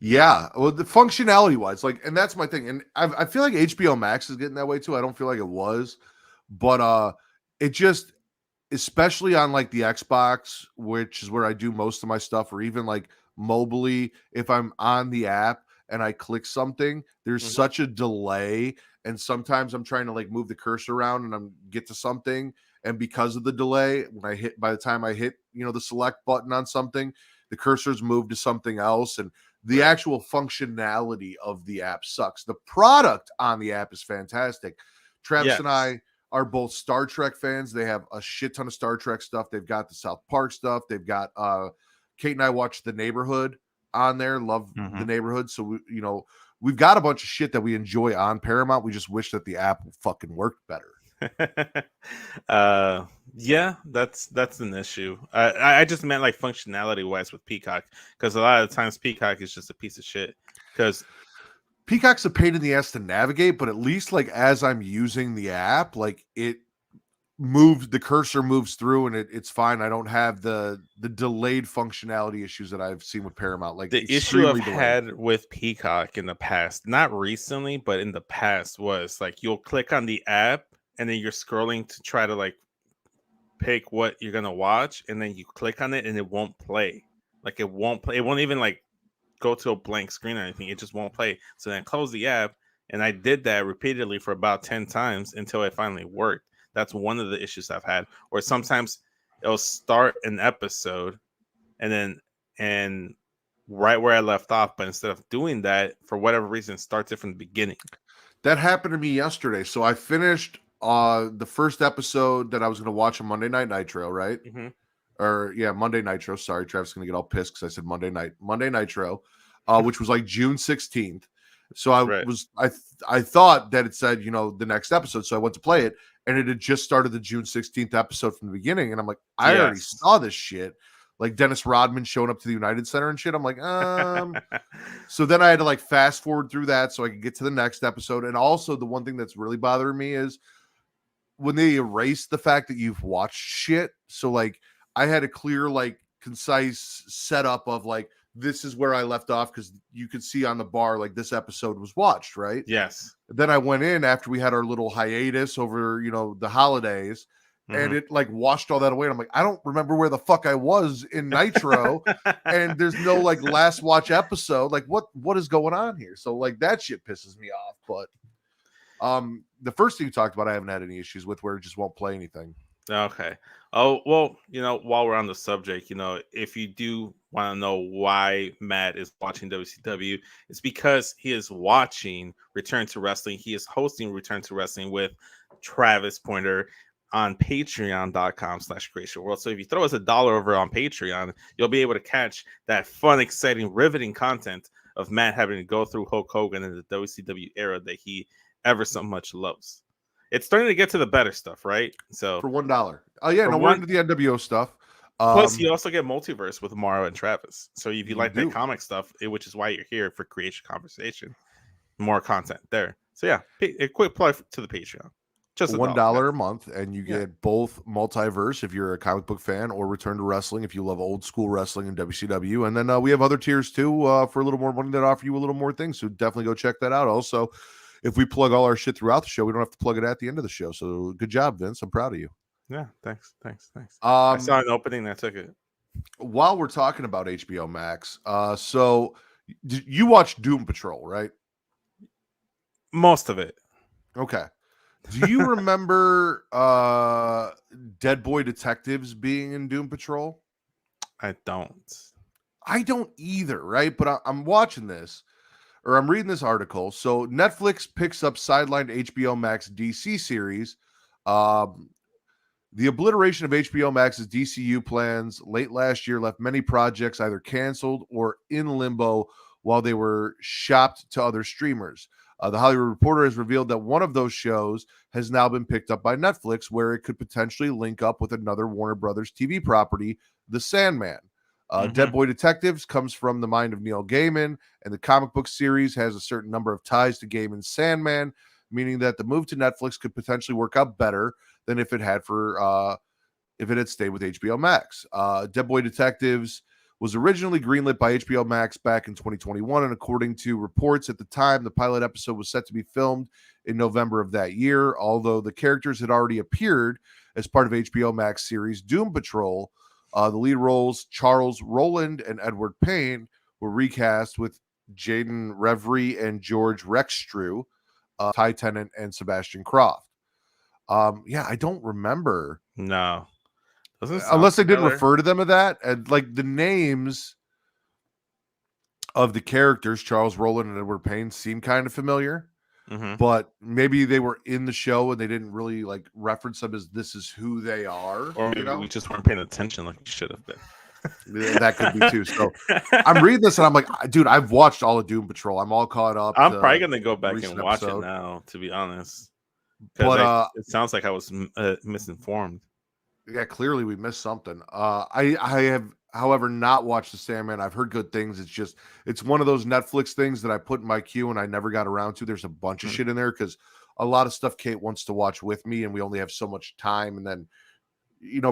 Yeah, well, the functionality wise, like, and that's my thing. And I feel like HBO Max is getting that way too. I don't feel like it was, but it just, especially on like the Xbox, which is where I do most of my stuff, or even like mobily, if I'm on the app and I click something, there's such a delay, and sometimes I'm trying to like move the cursor around and I'm get to something, and because of the delay, by the time I hit, you know, the select button on something, the cursor's moved to something else, and the actual functionality of the app sucks. The product on the app is fantastic. Travis and I are both Star Trek fans. They have a shit ton of Star Trek stuff. They've got the South Park stuff. They've got Kate and I watch The Neighborhood on there. Love The Neighborhood. So we've got a bunch of shit that we enjoy on Paramount. We just wish that the app fucking worked better.
Yeah, that's an issue. I just meant like functionality wise with Peacock, because a lot of the times Peacock is just a piece of shit. Because
Peacock's a pain in the ass to navigate, but at least like as I'm using the app, like it moves, the cursor moves through, and it's fine. I don't have the delayed functionality issues that I've seen with Paramount. Like,
the issue I've had with Peacock in the past, not recently, but in the past, was like you'll click on the app and then you're scrolling to try to like pick what you're gonna watch, and then you click on it and it won't play. Like, it won't play. It won't even like go to a blank screen or anything. It just won't play. So then I close the app, and I did that repeatedly for about 10 times until it finally worked. That's one of the issues I've had. Or sometimes it'll start an episode and right where I left off, but instead of doing that, for whatever reason, it starts it from the beginning.
That happened to me yesterday. So I finished the first episode that I was going to watch on Monday Night Nitro, right? Monday Nitro. Sorry, Travis is going to get all pissed because I said Monday Nitro, which was like June 16th. So I thought that it said, the next episode. So I went to play it, and it had just started the June 16th episode from the beginning. And I'm like, I already saw this shit. Like Dennis Rodman showing up to the United Center and shit. I'm like, So then I had to like fast forward through that so I could get to the next episode. And also the one thing that's really bothering me is when they erase the fact that you've watched shit. So like I had a clear, like concise setup of like, this is where I left off, because you could see on the bar like this episode was watched, right?
Yes.
Then I went in after we had our little hiatus over, the holidays, and it like washed all that away. And I'm like, I don't remember where the fuck I was in Nitro, and there's no like last watch episode. Like what is going on here? So like that shit pisses me off. But the first thing you talked about, I haven't had any issues with, where it just won't play anything.
Okay. Oh, well, while we're on the subject, if you do want to know why Matt is watching WCW, it's because he is watching Return to Wrestling. He is hosting Return to Wrestling with Travis Pointer on patreon.com/Creatia World. So if you throw us $1 over on Patreon, you'll be able to catch that fun, exciting, riveting content of Matt having to go through Hulk Hogan in the WCW era that he ever so much loves. It's starting to get to the better stuff, right? So
for $1. Oh yeah, we're into the NWO stuff.
Plus, you also get Multiverse with Morrow and Travis. So if you like that comic stuff, which is why you're here for Creatia Conversation, more content there. So yeah, a quick plug to the Patreon. Just
$1 a month, and you get both Multiverse if you're a comic book fan, or Return to Wrestling if you love old school wrestling and WCW. And then we have other tiers too for a little more money that offer you a little more things. So definitely go check that out. Also, if we plug all our shit throughout the show, we don't have to plug it at the end of the show. So good job, Vince. I'm proud of you.
Yeah, thanks. I saw an opening that took it.
While we're talking about HBO Max, so you watched Doom Patrol, right?
Most of it.
Okay. Do you remember Dead Boy Detectives being in Doom Patrol?
I don't.
I don't either, right? But I'm watching this, or I'm reading this article. So Netflix picks up sidelined HBO Max DC series. Um, the obliteration of HBO Max's DCU plans late last year left many projects either canceled or in limbo while they were shopped to other streamers. The Hollywood Reporter has revealed that one of those shows has now been picked up by Netflix, where it could potentially link up with another Warner Brothers TV property, The Sandman. Dead Boy Detectives comes from the mind of Neil Gaiman, and the comic book series has a certain number of ties to Gaiman's Sandman, meaning that the move to Netflix could potentially work out better than if it had stayed with HBO Max. Dead Boy Detectives was originally greenlit by HBO Max back in 2021, and according to reports at the time, the pilot episode was set to be filmed in November of that year. Although the characters had already appeared as part of HBO Max series Doom Patrol, the lead roles Charles Roland and Edward Payne were recast with Jaden Reverie and George Rextrew, Ty Tennant and Sebastian Croft. I don't remember.
No.
Unless they didn't refer to them as that. And like the names of the characters, Charles Roland and Edward Payne, seem kind of familiar. But maybe they were in the show and they didn't really like reference them as this is who they are.
Or maybe we just weren't paying attention like we should have been.
That could be too. So I'm reading this and I'm like, dude, I've watched all of Doom Patrol. I'm all caught up.
I'm probably gonna go back and watch it now, to be honest. But it sounds like I was misinformed.
Yeah, clearly we missed something. I have, however, not watched The Sandman. I've heard good things. It's one of those Netflix things that I put in my queue and I never got around to. There's a bunch of shit in there because a lot of stuff Kate wants to watch with me, and we only have so much time. And then,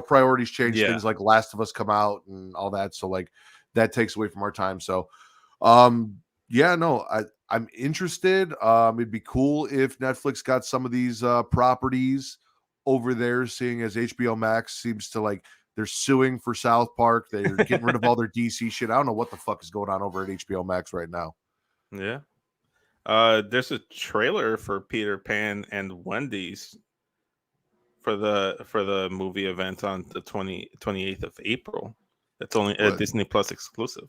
priorities change.
Yeah.
Things like Last of Us come out and all that. So like that takes away from our time. So, I'm interested. It'd be cool if Netflix got some of these properties over there, seeing as HBO Max seems to like they're suing for South Park. They're getting rid of all their DC shit. I don't know what the fuck is going on over at HBO Max right now.
Yeah. There's a trailer for Peter Pan and Wendy's for the movie event on the 28th of April. It's only a Disney Plus exclusive.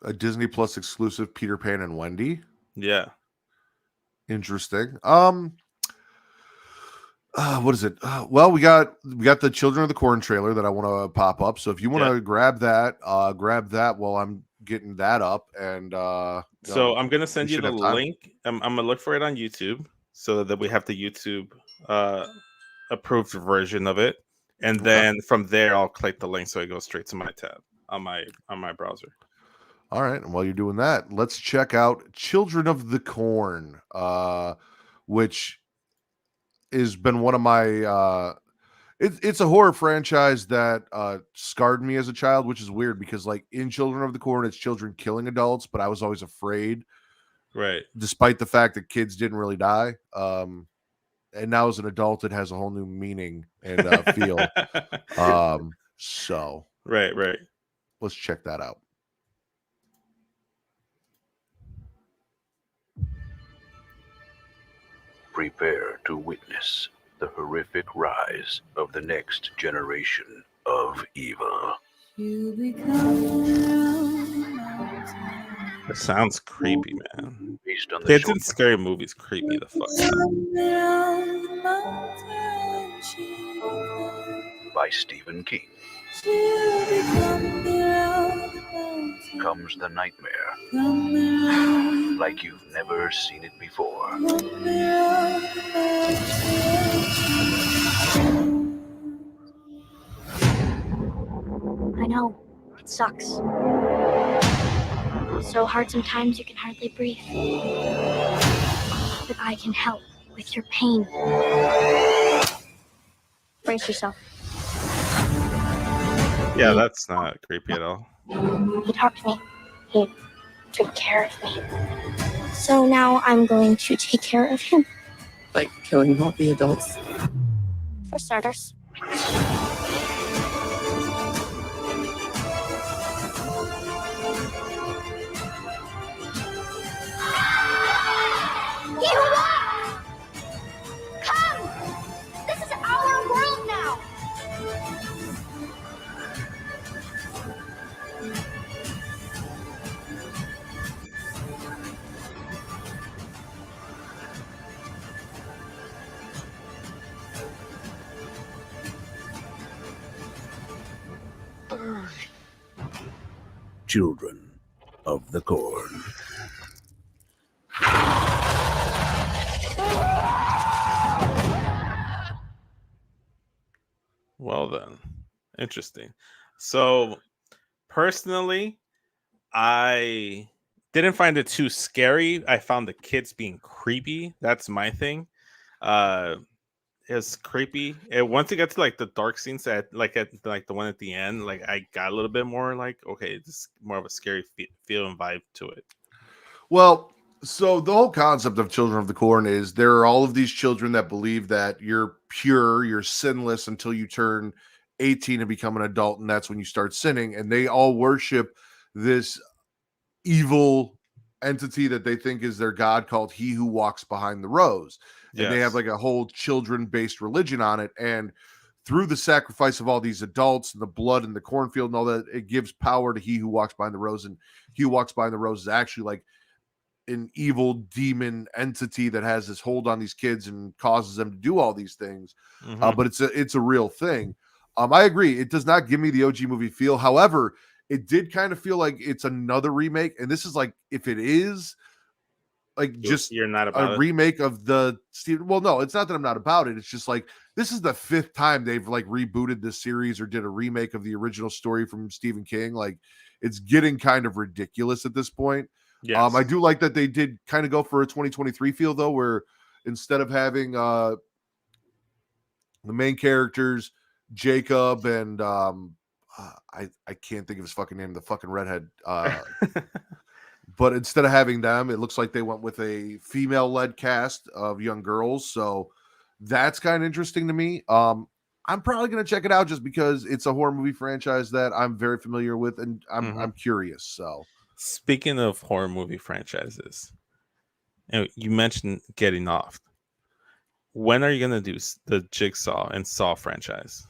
A Disney Plus exclusive Peter Pan and Wendy?
Yeah.
Interesting. What is it? Well, we got the Children of the Corn trailer that I want to pop up. So if you want to grab that while I'm getting that up. And
so I'm gonna send you the link. I'm gonna look for it on YouTube so that we have the YouTube approved version of it, and then from there I'll click the link so it goes straight to my tab on my browser.
All right, and while you're doing that, let's check out Children of the Corn, which has been one of my it's a horror franchise that scarred me as a child, which is weird because like in Children of the Corn it's children killing adults, but I was always afraid,
right,
despite the fact that kids didn't really die. And now as an adult it has a whole new meaning and feel. So
right,
let's check that out.
Prepare to witness the horrific rise of the next generation of evil.
It sounds creepy, man.
Based on the
Kids in scary movies creep me the fuck out.
By Stephen King. Comes the nightmare like you've never seen it before.
I know, it sucks. It's so hard sometimes you can hardly breathe. But I can help with your pain. Brace yourself.
Yeah, that's not creepy at all.
He talked to me. He took care of me. So now I'm going to take care of him.
Like killing all the adults?
For starters.
Children of the Corn.
Well then, interesting. So personally, I didn't find it too scary. I found the kids being creepy. That's my thing. It's creepy. And once it got to like the dark scenes at the one at the end, like I got a little bit more like, okay, this is more of a scary feel and vibe to it.
Well, so the whole concept of Children of the Corn is there are all of these children that believe that you're pure, you're sinless until you turn 18 and become an adult, and that's when you start sinning. And they all worship this evil entity that they think is their god called He Who Walks Behind the Rose. And they have like a whole children-based religion on it. And through the sacrifice of all these adults and the blood in the cornfield and all that, it gives power to He Who Walks Behind the Rose. And He Who Walks Behind the Rose is actually like an evil demon entity that has this hold on these kids and causes them to do all these things. But it's a real thing. I agree. It does not give me the OG movie feel. However, it did kind of feel like it's another remake. And this is like, if it is like
you're not about
a remake of the Stephen. Well, no, it's not that I'm not about it. It's just like, this is the 5th time they've like rebooted this series or did a remake of the original story from Stephen King. Like, it's getting kind of ridiculous at this point.
Yes.
I do like that they did kind of go for a 2023 feel though, where instead of having the main characters, Jacob and I can't think of his fucking name, the fucking redhead. But instead of having them, it looks like they went with a female-led cast of young girls. So that's kind of interesting to me. I'm probably going to check it out just because it's a horror movie franchise that I'm very familiar with, and I'm curious. So.
Speaking of horror movie franchises, and you mentioned getting off. When are you gonna do the Jigsaw and Saw franchise?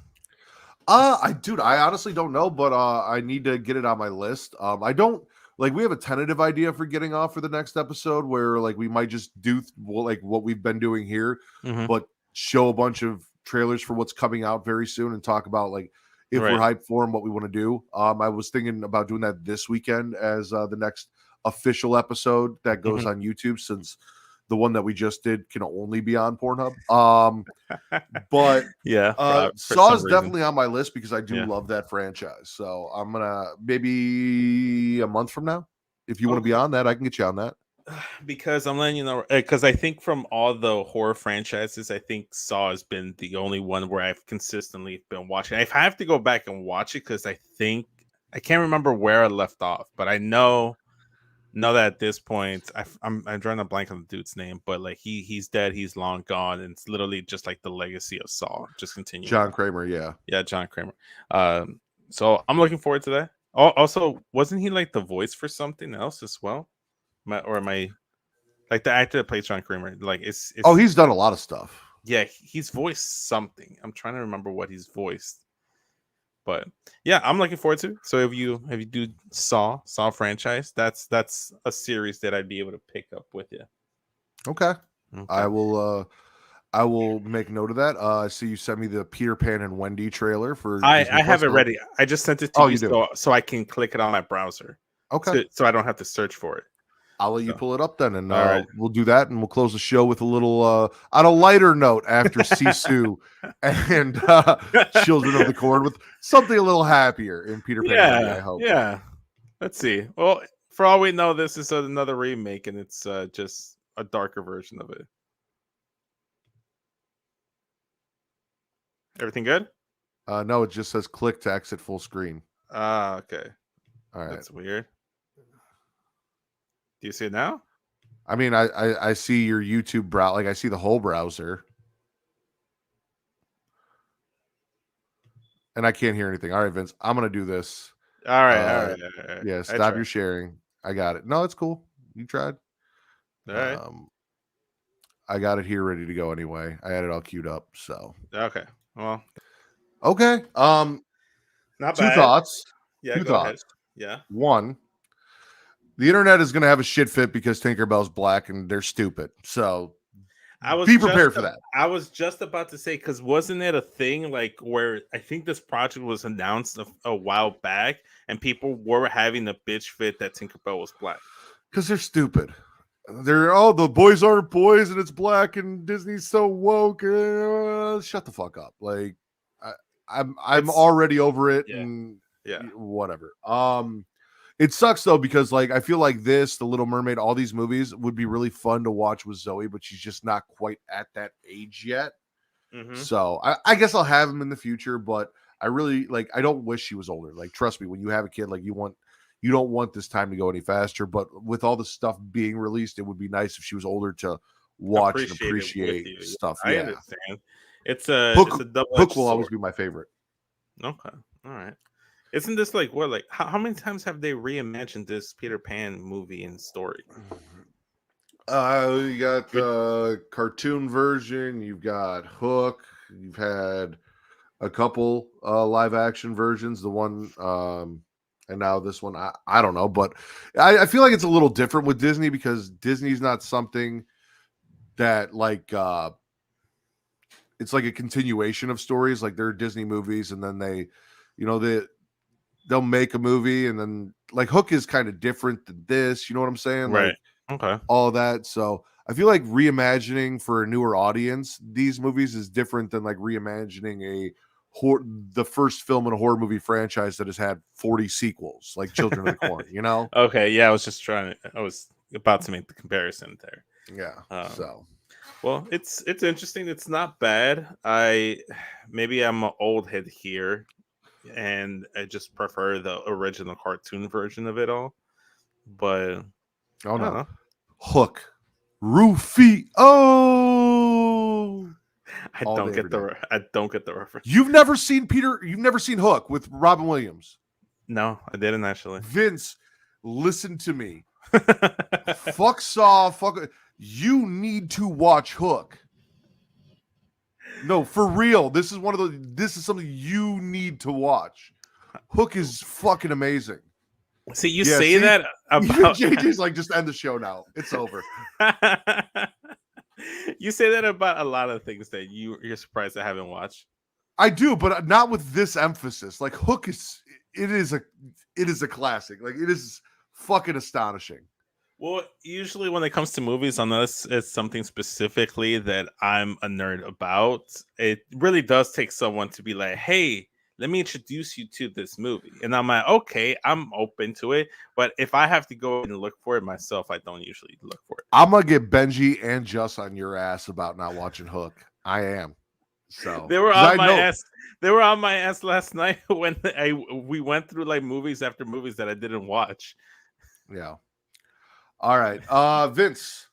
I honestly don't know, but I need to get it on my list. I don't like. We have a tentative idea for getting off for the next episode, where like we might just do like what we've been doing here, but show a bunch of trailers for what's coming out very soon and talk about like. If we're hyped for them, what we want to do. I was thinking about doing that this weekend as the next official episode that goes on YouTube, since the one that we just did can only be on Pornhub. But Saw is definitely on my list because I do love that franchise. So I'm gonna maybe a month from now, if you want to be on that, I can get you on that.
Because I'm letting you know, because I think from all the horror franchises, I think Saw has been the only one where I've consistently been watching. I have to go back and watch it because I think I can't remember where I left off, but I know that at this point I'm drawing a blank on the dude's name, but like he's dead, he's long gone, and it's literally just like the legacy of Saw just continuing.
John Kramer, yeah,
John Kramer. So I'm looking forward to that. Also, wasn't he like the voice for something else as well? Or am I like the actor that plays John Kramer? Like it's
he's done a lot of stuff.
Yeah, he's voiced something. I'm trying to remember what he's voiced, but yeah, I'm looking forward to it. So if you do Saw franchise, that's a series that I'd be able to pick up with you.
Okay. I will make note of that. I see you sent me the Peter Pan and Wendy trailer for.
I have it ready. I just sent it to you so I can click it on my browser.
Okay.
So I don't have to search for it.
I'll let you pull it up then, and we'll do that, and we'll close the show with a little on a lighter note after Sisu and Children of the Corn with something a little happier in Peter Pan. I hope.
Yeah. Let's see. Well, for all we know, this is another remake, and it's just a darker version of it. Everything good?
No, it just says click to exit full screen.
Okay.
All right.
That's weird. Do you see it now?
I mean, I see your YouTube browser. Like I see the whole browser, and I can't hear anything. All right, Vince, I'm gonna do this.
All right.
Yeah, stop your sharing. I got it. No, it's cool. You tried.
All right.
I got it here ready to go anyway. I had it all queued up. So
okay. Well.
Okay.
Not bad.
Two thoughts.
Yeah.
Two
thoughts.
Ahead.
Yeah.
One. The internet is going to have a shit fit because Tinkerbell's black and they're stupid. So Be prepared for that.
I was just about to say, because wasn't it a thing like where I think this project was announced a while back, and people were having a bitch fit that Tinkerbell was black
because they're stupid. They're the boys aren't boys and it's black and Disney's so woke. Shut the fuck up. Like I'm already over it and whatever. It sucks though because like I feel like The Little Mermaid, all these movies would be really fun to watch with Zoe, but she's just not quite at that age yet.
Mm-hmm.
So I guess I'll have them in the future, but I really I don't wish she was older. Like trust me, when you have a kid, like you don't want this time to go any faster. But with all the stuff being released, it would be nice if she was older to watch and appreciate stuff.
I understand. It's a double.
Hook will always be my favorite.
Okay, all right. Isn't this how many times have they reimagined this Peter Pan movie and story?
You got the cartoon version, you've got Hook, you've had a couple live action versions, the one and now this one, I don't know, but I feel like it's a little different with Disney because Disney's not something that it's like a continuation of stories. Like there are Disney movies and then they'll make a movie and then like Hook is kind of different than this. You know what I'm saying?
Right.
Like,
okay.
All of that. So I feel like reimagining for a newer audience, these movies is different than like reimagining the first film in a horror movie franchise that has had 40 sequels, like Children of the Corn, you know?
Okay. Yeah. I was about to make the comparison there.
Yeah.
Well, it's interesting. It's not bad. Maybe I'm an old head here, and I just prefer the original cartoon version of it all. But
no, Hook, Rufy. Oh,
I don't get the reference.
You've never seen Hook with Robin Williams?
No, I didn't actually.
Vince, listen to me. You need to watch Hook. No, for real. This is something you need to watch. Hook is fucking amazing.
See, say that about
JJ's like, just end the show now. It's over.
You say that about a lot of things that you're surprised I haven't watched.
I do, but not with this emphasis. Like Hook is a classic. Like it is fucking astonishing.
Well, usually when it comes to movies, unless it's something specifically that I'm a nerd about, it really does take someone to be like, hey, let me introduce you to this movie. And I'm like, okay, I'm open to it. But if I have to go and look for it myself, I don't usually look for it.
I'm going to get Benji and Just on your ass about not watching Hook. I am. So
they were on my ass. They were on my ass last night when we went through like movies after movies that I didn't watch.
Yeah. All right. Vince.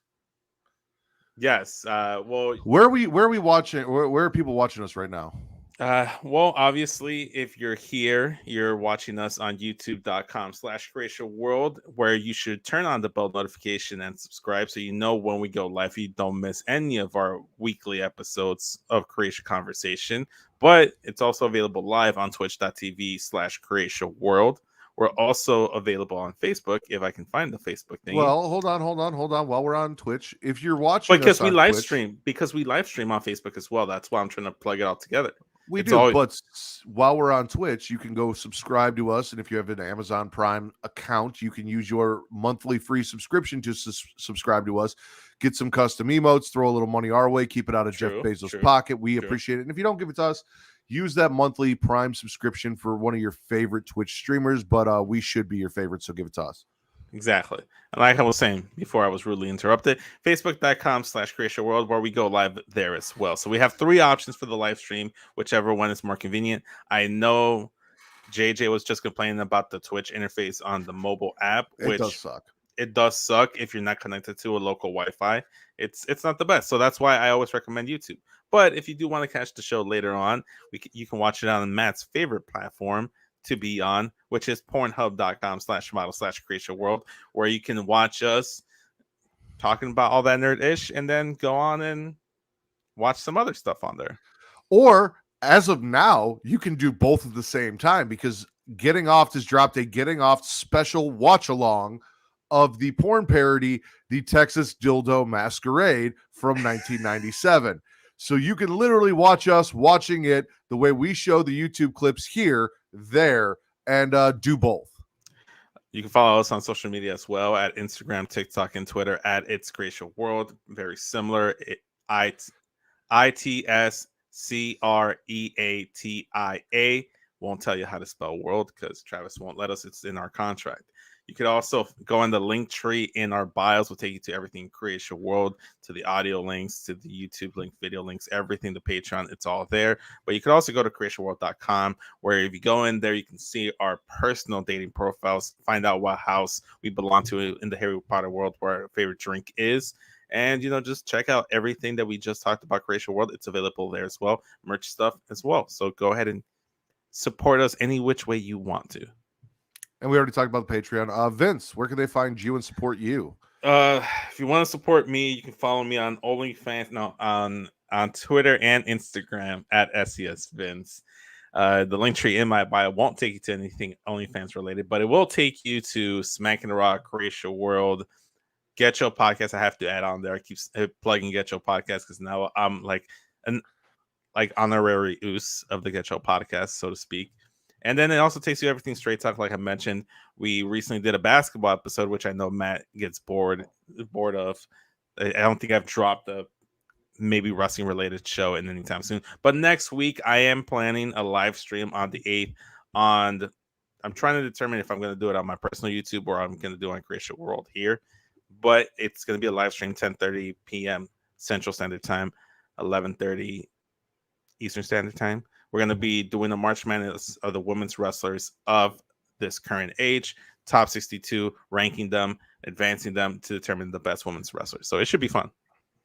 Yes. Well,
where are we watching? Where are people watching us right now?
Well, obviously, if you're here, you're watching us on youtube.com/Creatia World, where you should turn on the bell notification and subscribe so you know when we go live. You don't miss any of our weekly episodes of Creatia Conversation. But it's also available live on twitch.tv/Creatia World. We're also available on Facebook, if I can find the Facebook thing.
Well, hold on. While we're on Twitch, if you're watching
because we live stream on Facebook as well. That's why I'm trying to plug it all together.
But while we're on Twitch, you can go subscribe to us, and if you have an Amazon Prime account, you can use your monthly free subscription to subscribe to us. Get some custom emotes, throw a little money our way, keep it out of Jeff Bezos' pocket. We appreciate it. And if you don't give it to us, use that monthly Prime subscription for one of your favorite Twitch streamers, but we should be your favorite, so give it to us.
Exactly. And like I was saying before I was rudely interrupted, facebook.com/Creatia World, where we go live there as well. So we have 3 options for the live stream, whichever one is more convenient. I know JJ was just complaining about the Twitch interface on the mobile app, which
does suck.
It does suck if you're not connected to a local Wi-Fi. It's not the best. So that's why I always recommend YouTube. But if you do want to catch the show later on, you can watch it on Matt's favorite platform to be on, which is pornhub.com/model/Creatia World, where you can watch us talking about all that nerd-ish and then go on and watch some other stuff on there.
Or as of now, you can do both at the same time because Getting Off has dropped a Getting Off special watch along of the porn parody, The Texas Dildo Masquerade from 1997. So you can literally watch us watching it the way we show the YouTube clips here, there, and do both.
You can follow us on social media as well at Instagram, TikTok, and Twitter at It's Creatia World. Very similar. ITSCREATIA. Won't tell you how to spell world because Travis won't let us. It's in our contract. You could also go in the link tree in our bios. We'll take you to everything Creatia World, to the audio links, to the YouTube link, video links, everything, the Patreon. It's all there. But you could also go to creatiaworld.com, where if you go in there, you can see our personal dating profiles, find out what house we belong to in the Harry Potter world, where our favorite drink is. And, just check out everything that we just talked about, Creatia World. It's available there as well. Merch stuff as well. So go ahead and support us any which way you want to.
And we already talked about the Patreon. Vince, where can they find you and support you?
If you want to support me, you can follow me on OnlyFans, on Twitter and Instagram at SESVince. The link tree in my bio won't take you to anything OnlyFans related, but it will take you to Smacking the Rock, Creatia World, Get Your Podcast. I have to add on there. I keep plugging Get Your Podcast because now I'm like an honorary oos of the Get Your Podcast, so to speak. And then it also takes you everything straight talk. Like I mentioned, we recently did a basketball episode, which I know Matt gets bored of. I don't think I've dropped a maybe wrestling related show in anytime soon. But next week, I am planning a live stream on the 8th. I'm trying to determine if I'm going to do it on my personal YouTube or I'm going to do it on Creatia World here. But it's going to be a live stream 10:30 p.m. Central Standard Time, 11:30 Eastern Standard Time. We're going to be doing a March Madness of the women's wrestlers of this current age, top 62, ranking them, advancing them to determine the best women's wrestlers. So it should be fun.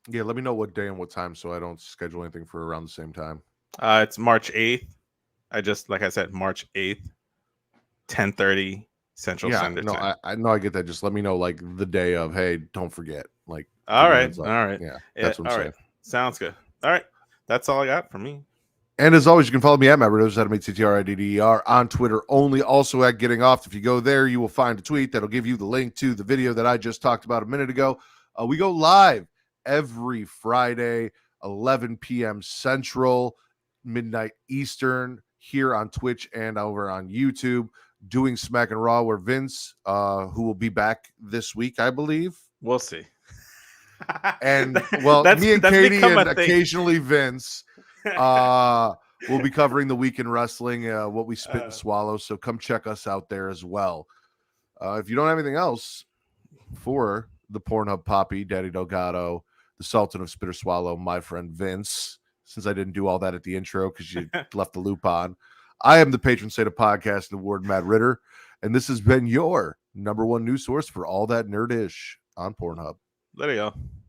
Yeah, let me know what day and what time so I don't schedule anything for around the same time.
It's March 8th. Like I said, March 8th, 10:30 Central Standard Time.
I know I get that. Just let me know like the day of, hey, don't forget. Like,
all right.
Yeah, that's what I'm saying.
Right. Sounds good. All right. That's all I got from me.
And as always, you can follow me at Matt Ridders, at MATTRIDDER on Twitter only. Also at Getting Off. If you go there, you will find a tweet that'll give you the link to the video that I just talked about a minute ago. We go live every Friday, 11 p.m. Central, midnight Eastern, here on Twitch and over on YouTube, doing Smack and Raw, where Vince, who will be back this week, I believe.
We'll see.
And, well, me and Katie and occasionally Vince we'll be covering the week in wrestling, what we spit and swallow. So come check us out there as well. If you don't have anything else for the Pornhub Poppy, Daddy Delgado, the Sultan of Spitter Swallow, my friend Vince, since I didn't do all that at the intro because you left the loop on, I am the patron saint of podcast award, Matt Ritter, and this has been your #1 news source for all that nerdish on Pornhub.
There you go.